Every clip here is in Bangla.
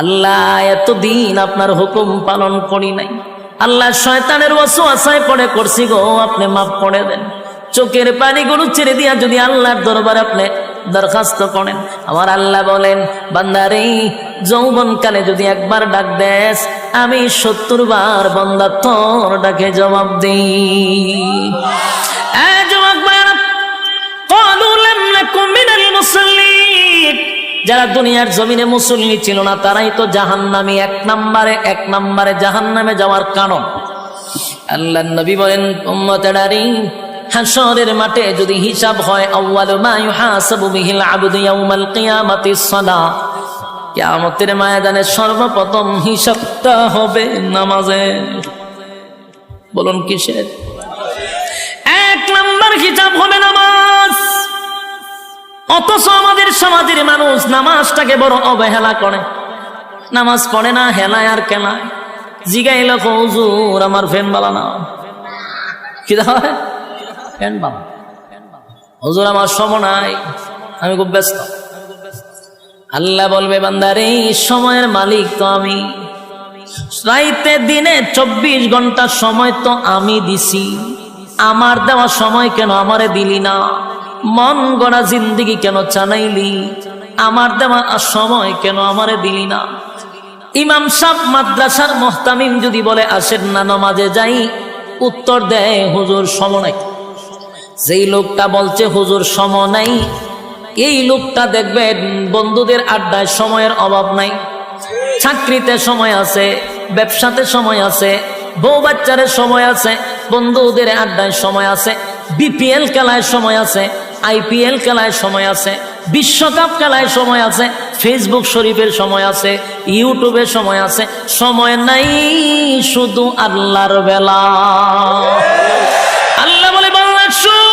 আল্লাহ এতদিন আপনার হুকুম পালন করি নাই, আল্লাহ শয়তানের ওয়াসওয়াসায় পড়ে করছি গো, আপনি মাফ করে দেন। চোখের পানিগুলো ছেড়ে দিয়া যদি আল্লাহর দরবারে আপনি দরখাস্ত করেন, আমার আল্লাহ বলেন বান্দারে যৌবনকালে যদি একবার ডাক দেস, আমি ৭০ বার বান্দা তোর ডাকে জবাব দিই। যারা দুনিয়ার জমিনে মুসল্লি ছিল না তারাই তো জাহান্নামী, এক নম্বরে জাহান্নামে যাওয়ার কারণ। আল্লাহর নবী বলেন উম্মতেরারে হাশরের মাঠে যদি হিসাব হয়, আউয়ালু মা ইউহাসাবু বিহিল আবদু ইয়াউমাল কিয়ামাতিস সালাহ, কিয়ামতের ময়দানে সর্বপ্রথম হিসাবটা হবে নামাজের। বলুন কিসের? ১ নম্বর হিসাব হবে নামাজ। অথচ আমাদের সমাজের মানুষ নামাজটাকে বড় অবহেলা করে, নামাজ পড়ে না, হেলায় আর কেলায়। জিগাইল হুজুর আমার ফ্যান বালা না, কি হয় ফ্যান বালা, হুজুর আমার সময় নাই, আমি খুব ব্যস্ত। আল্লাহ বলবে বান্দারে সময়ের মালিক তো আমি, রাইতে দিনে ২৪ ঘন্টা সময় তো আমি দিছি, আমার দেওয়া সময় কেন আমারে দিলি না? মন গড়া জিন্দেগি কেন চালাইলি? আমার দেওয়া সময় কেন আমারে দিলি না? ইমাম সাহেব মাদ্রাসার মুহতামিম যদি বলে আসেন না নামাজে যাই, উত্তর দেয় হুজুর সময় নাই। যেই লোকটা বলছে হুজুর সময় নাই, এই লোকটা দেখবেন বন্ধুদের আড্ডায় সময়ের অভাব নাই, চাকরিতে সময় আছে, ব্যবসাতে সময় আছে, বউ বাচ্চারের সময় আছে, বন্ধুদের আড্ডায় সময় আছে, বিপিএল খেলায় সময় আছে, আইপিএল খেলায় সময় আছে, বিশ্বকাপ খেলায় সময় আছে, ফেসবুক শরীফের সময় আছে, ইউটিউবের সময় আছে। সময় নাই শুধু আল্লাহর বেলা। আল্লাহ বলে বাংলা শুন,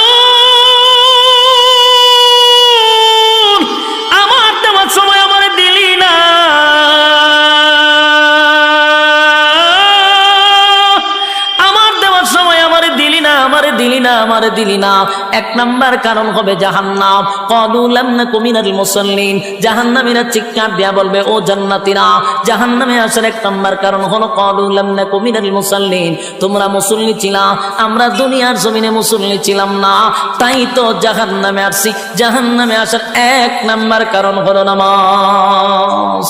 আমার দেওয়ার সময় আমার দিলি না, দিলি না। ১ নাম্বার কারণ হবে জাহান্নাম। ক্বালু লাম নাকু মিনাল মুসাল্লিন, জাহান্নামীরা চিৎকার দিয়া বলবে ও জান্নাতীরা, জাহান্নামে আসার ১ নাম্বার কারণ হলো ক্বালু লাম নাকু মিনাল মুসাল্লিন, তোমরা মুসল্লি ছিলা, আমরা দুনিয়ার জমিনে মুসল্লি ছিলাম না, তাই তো জাহান্নামে আসছি। জাহান্নামে আসার ১ নাম্বার কারণ হলো নামাজ।